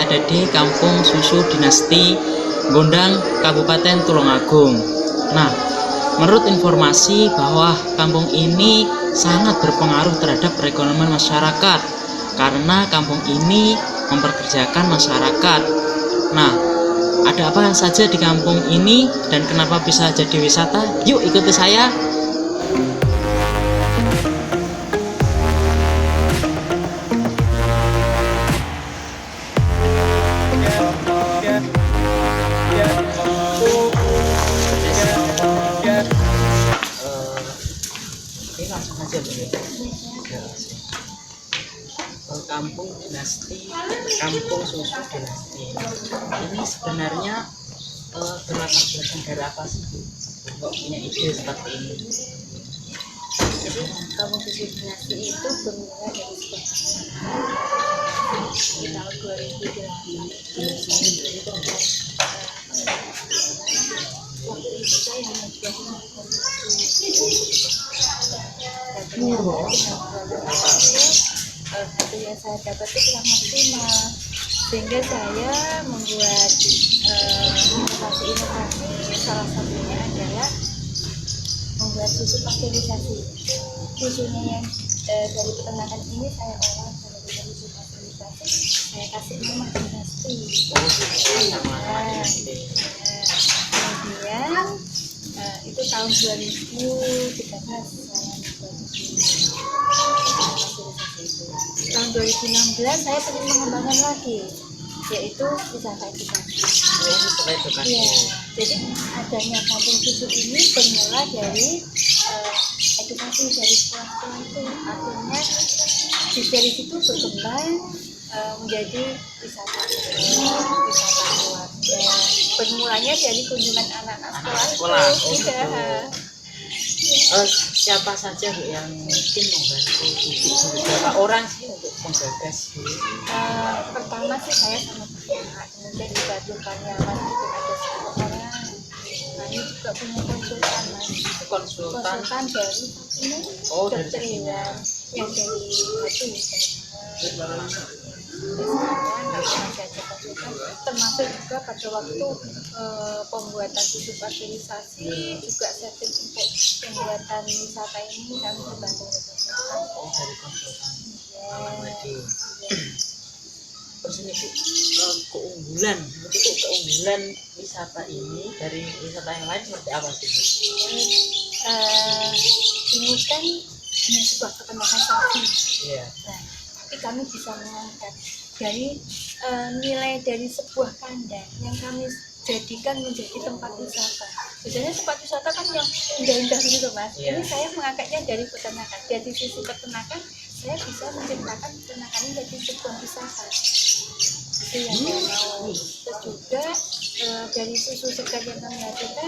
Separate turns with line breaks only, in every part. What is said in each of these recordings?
ada di Kampung Susu Dinasti Gondang, Kabupaten Tulungagung. Nah, menurut informasi bahwa kampung ini sangat berpengaruh terhadap perekonomian masyarakat karena kampung ini memperkerjakan masyarakat. Nah, ada apa saja di kampung ini dan kenapa bisa jadi wisata? Yuk ikuti saya. Ini langsung aja Bu ya. Kampung Dinasti, Kampung Susu Dinasti. Ini sebenarnya berlatar belakang dari apa sih Bu? Kok punya ide seperti ini?
Jadi Kampung Susu Dinasti itu bermula dari di tahun 2008. Waktu itu saya membuat satu yang saya dapat itu kurang maksimal, sehingga saya membuat inovasi. Salah satunya adalah membuat susu pasteurisasi. Susunya yang dari peternakan ini saya olah dari susu pasteurisasi, saya kasih nama dinasti. Kemudian itu tahun 2013 saya membuat susu pasteurisasi itu. Tahun 2016 saya ingin mengembangkan lagi, yaitu wisata edukasi. Ya, jadi adanya kampung susu ini bermula dari edukasi dari sekolah-sekolah itu, artinya dari situ berkembang menjadi wisata keluarga. Bermulanya dari kunjungan anak-anak sekolah itu.
Siapa saja Bu yang mungkin membantu berapa orang sih untuk menggagas ini?
Pertama sih saya sama Pak, kemudian dibantu karyawan itu ada 10 orang. Nah, ini juga punya konsultan Mas. Konsultan dari ini dokter Iwan yang dari termasuk juga pada waktu pembuatan susu pasteurisasi juga setting untuk pembuatan wisata ini kami dibantu oleh konsultan.
Dari konsultan. Terus ini keunggulan wisata ini dari wisata yang lain seperti apa sih Bu?
Ini kan hanya sebuah peternakan sapi.
Iya.
Nah, tapi kami bisa mengangkat dari nilai dari sebuah kandang yang kami jadikan menjadi tempat wisata. Biasanya tempat wisata kan yang indah-indah gitu Mas.
Yeah.
Ini saya mengangkatnya dari peternakan. Dari sisi peternakan saya bisa menciptakan peternakan ini jadi sebuah wisata. Itu yang saya mau. Terus juga dari susu segar yang kami hasilkan,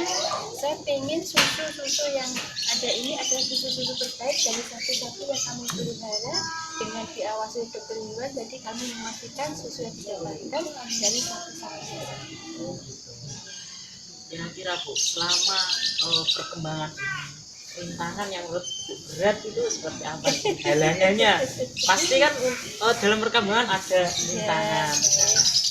saya pengen susu-susu yang ada ini adalah susu-susu terbaik dari sapi-sapi yang kami pelihara dengan diawasi dokter hewan. Jadi kami memastikan susu yang didapatkan dari sapi-sapi.
Kira-kira Bu, selama perkembangan rintangan yang berat itu seperti apa sih halangannya? Pasti kan dalam perkembangan ada rintangan.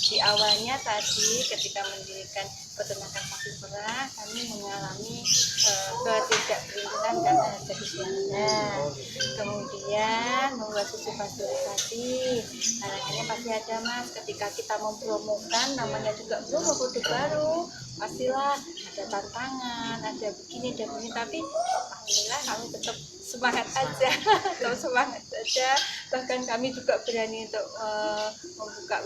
Di awalnya tadi ketika mendirikan peternakan sapi perah, kami mengalami ketidakberuntungan karena harga hidup. Kemudian membuat susu pasteurisasi, halangannya pasti ada Mas. Ketika kita mempromokan, namanya juga promo produk baru, pastilah ada tantangan, ada begini dan begini. Tapi alhamdulillah kami tetap semangat aja, tetap semangat saja. Bahkan kami juga berani untuk membuka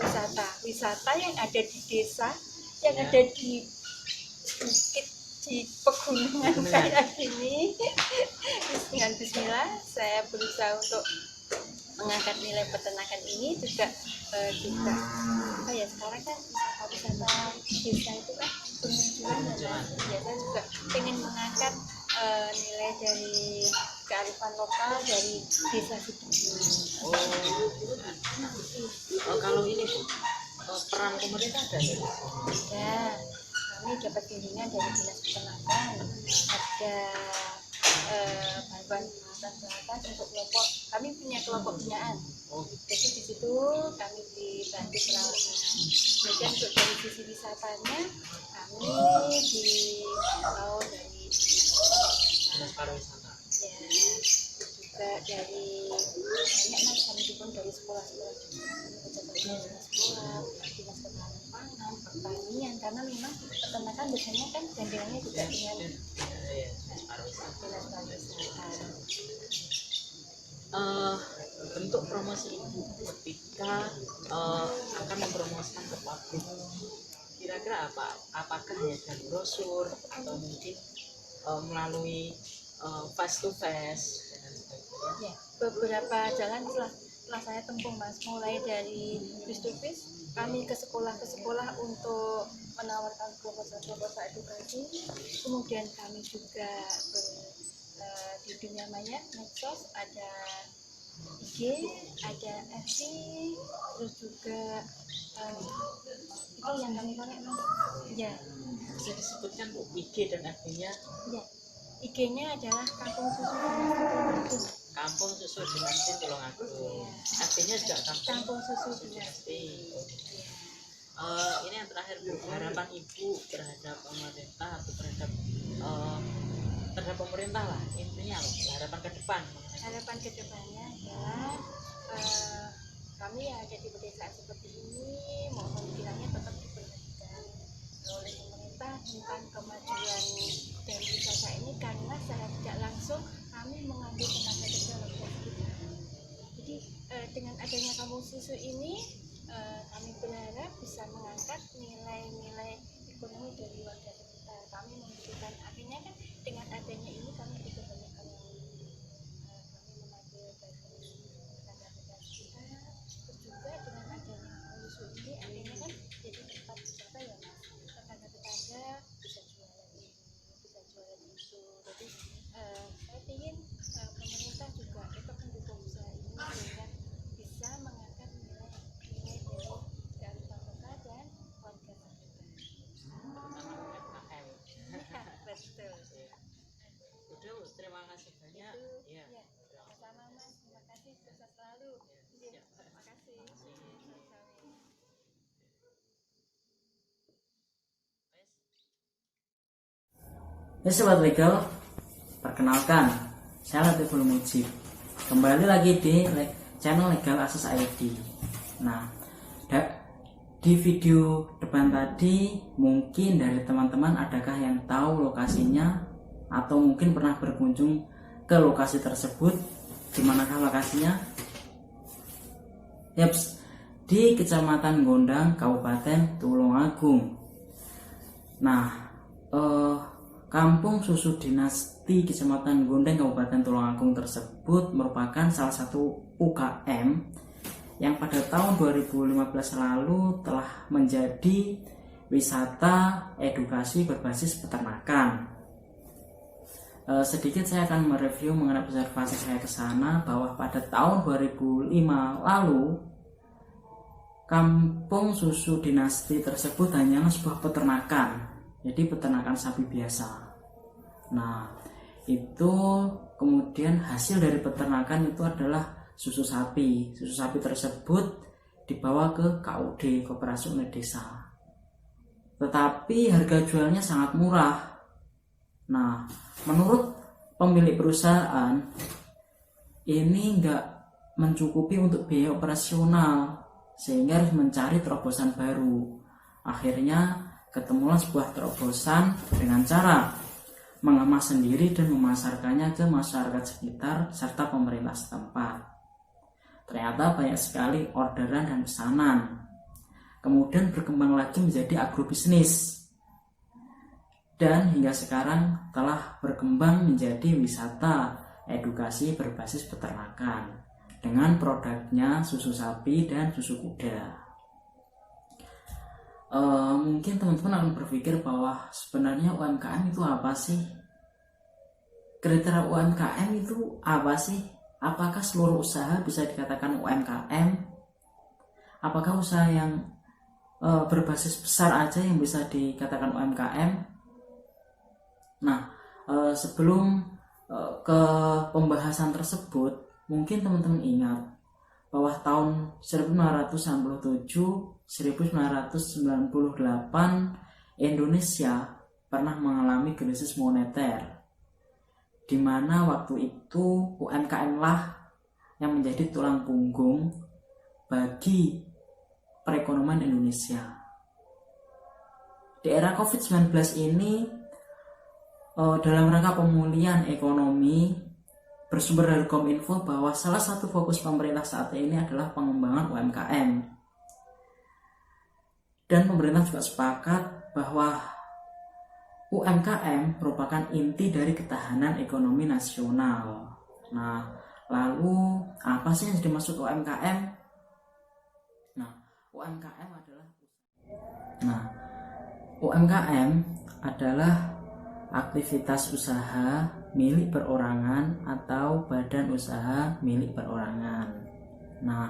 wisata yang ada di desa, yang ada di bukit, di pegunungan kayak gini. Dengan bismillah saya berusaha untuk mengangkat nilai peternakan ini juga ya sekarang kan wisata desa itu kan pengunjungan dan biasa juga pengen mengangkat nilai dari kearifan lokal dari desa Sidoarjo.
Kalau ini Bu, peran pemerintah ada nggak?
Ada, kami dapat bimbingan dari dinas peternakan, ada bantuan peralatan untuk kelompok. Kami punya kelompok binaan. Jadi di situ kami dibantu peralatan. Kemudian untuk dari sisi wisatanya kami dihimbau dari
Dinas pariwisata.
ya, juga dari banyak macam pun dari sekolah-sekolah juga dinas sekolah, dinas ketahanan pangan, pertanian, karena memang peternakan biasanya kan gandengannya juga dengan dinas pariwisata.
Bentuk promosi ibu ketika akan mempromosikan ke pabrik, kira-kira apakah hanya dari brosur atau mungkin melalui face to face dan sebagainya?
Ya, beberapa jalan telah saya tempuh Mas, mulai dari face to face kami ke sekolah untuk menawarkan proposal edukasi, kemudian kami juga di dunia maya medsos ada IG, ada FB, terus juga itu yang kami pakai Mas. Ya,
Bisa disebutkan Bu, IG dan FB-nya?
ya. IG-nya adalah Kampung Susu Dinasti.
Kampung Susu Dinasti Tulungagung. FB-nya juga
Kampung Susu
Dinasti. Ini yang terakhir Bu, harapan Ibu terhadap pemerintah atau terhadap pemerintah lah, intinya apa? Harapan ke depan.
Harapan ke depannya adalah kami yang ada di pedesaan seperti ini mohon kiranya tetap diperhatikan oleh pemerintah tentang kemajuan dari wisata ini, karena secara tidak langsung kami mengambil tenaga kerja lokal kita. Jadi dengan adanya Kampung Susu ini kami berharap bisa mengangkat nilai-nilai ekonomi dari warga sekitar. Kami membutuhkan, akhirnya kan dengan adanya ini kami juga banyak kami mengambil dari tenaga kerja kita. Terus juga dengan adanya Kampung Susu ini akhirnya kan jadi tempat wisata ya Mas, tetangga-tetangga bisa jualan ini, bisa jualan itu. Jadi saya ingin pemerintah juga tetap mendukung usaha ini sehingga bisa mengangkat nilai dari kearifan lokal dan warga sekitar.
UMKM.
Betul.
Udah Bu, terima kasih banyak.
Ya, sama-sama Mas, terima kasih, sukses selalu. Ya, terima kasih.
Ya Sobat Legal, perkenalkan, saya Latiful Mujib. Kembali lagi di channel Legal Access ID. Nah, di video depan tadi mungkin dari teman-teman adakah yang tahu lokasinya atau mungkin pernah berkunjung ke lokasi tersebut? Di manakah lokasinya? Yaps, di Kecamatan Gondang, Kabupaten Tulungagung. Nah, Kampung Susu Dinasti Kecamatan Gondang, Kabupaten Tulungagung tersebut merupakan salah satu UKM yang pada tahun 2015 lalu telah menjadi wisata edukasi berbasis peternakan. Sedikit saya akan mereview mengenai observasi saya ke sana, bahwa pada tahun 2005 lalu Kampung Susu Dinasti tersebut hanyalah sebuah peternakan, jadi peternakan sapi biasa. Nah, itu kemudian hasil dari peternakan itu adalah susu sapi. Susu sapi tersebut dibawa ke KUD, Koperasi Unit Desa. Tetapi harga jualnya sangat murah. Nah, menurut pemilik perusahaan ini nggak mencukupi untuk biaya operasional, sehingga harus mencari terobosan baru. Akhirnya ketemulah sebuah terobosan dengan cara mengemas sendiri dan memasarkannya ke masyarakat sekitar serta pemerintah setempat. Ternyata banyak sekali orderan dan pesanan. Kemudian berkembang lagi menjadi agrobisnis. Dan hingga sekarang telah berkembang menjadi wisata edukasi berbasis peternakan dengan produknya susu sapi dan susu kuda. Mungkin teman-teman akan berpikir bahwa sebenarnya UMKM itu apa sih? Kriteria UMKM itu apa sih? Apakah seluruh usaha bisa dikatakan UMKM? Apakah usaha yang berbasis besar aja yang bisa dikatakan UMKM? Nah, sebelum ke pembahasan tersebut, mungkin teman-teman ingat bahwa tahun 1997-1998 Indonesia pernah mengalami krisis moneter, di mana waktu itu UMKM lah yang menjadi tulang punggung bagi perekonomian Indonesia. Di era COVID-19 ini, dalam rangka pemulihan ekonomi, bersumber dari Kominfo bahwa salah satu fokus pemerintah saat ini adalah pengembangan UMKM. Dan pemerintah juga sepakat bahwa UMKM merupakan inti dari ketahanan ekonomi nasional. Nah, lalu apa sih yang dimaksud UMKM? Nah, UMKM adalah aktivitas usaha milik perorangan atau badan usaha milik perorangan. Nah,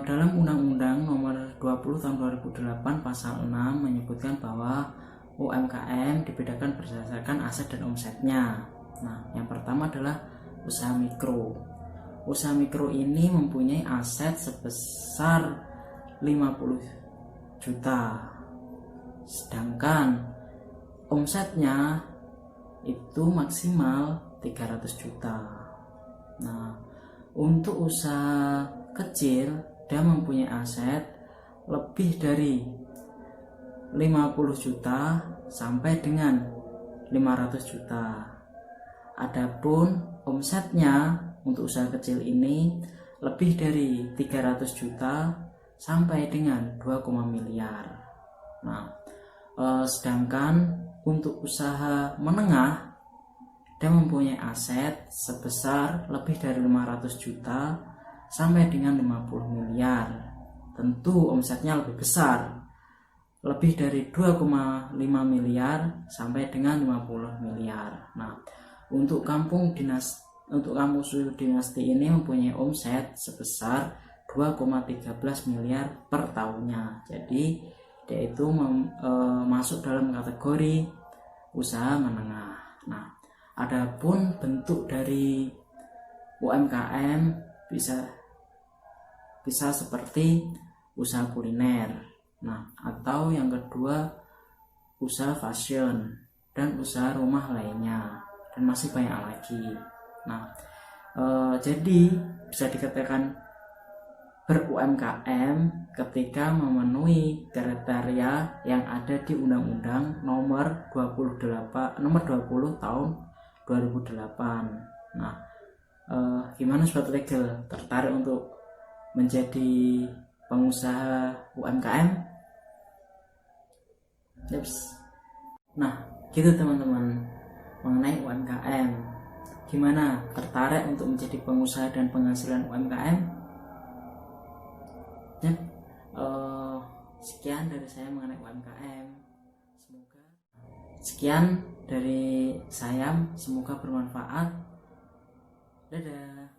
dalam Undang-Undang Nomor 20 Tahun 2008 Pasal 6 menyebutkan bahwa UMKM dibedakan berdasarkan aset dan omsetnya. Nah, yang pertama adalah usaha mikro. Usaha mikro ini mempunyai aset sebesar 50 juta, sedangkan omsetnya itu maksimal 300 juta. Nah, untuk usaha kecil dia mempunyai aset lebih dari 50 juta sampai dengan 500 juta. Adapun omsetnya untuk usaha kecil ini lebih dari 300 juta sampai dengan 2, miliar. Nah, sedangkan untuk usaha menengah dia mempunyai aset sebesar lebih dari 500 juta sampai dengan 50 miliar. Tentu omsetnya lebih besar, lebih dari 2,5 miliar sampai dengan 50 miliar. Nah, untuk kampus dinasti ini mempunyai omset sebesar 2,13 miliar per tahunnya. Jadi dia itu masuk dalam kategori usaha menengah. Nah, adapun bentuk dari UMKM bisa seperti usaha kuliner. Nah, atau yang kedua usaha fashion dan usaha rumah lainnya, dan masih banyak lagi. Nah, jadi bisa dikatakan ber-UMKM ketika memenuhi kriteria yang ada di Undang-Undang Nomor 20 Tahun 2008. Nah, gimana Sobat Legal, tertarik untuk menjadi pengusaha UMKM? Nah, gitu teman-teman mengenai UMKM. Gimana, tertarik untuk menjadi pengusaha dan penghasilan UMKM? Sekian dari saya mengenai UMKM. Sekian dari saya, semoga bermanfaat. Dadah.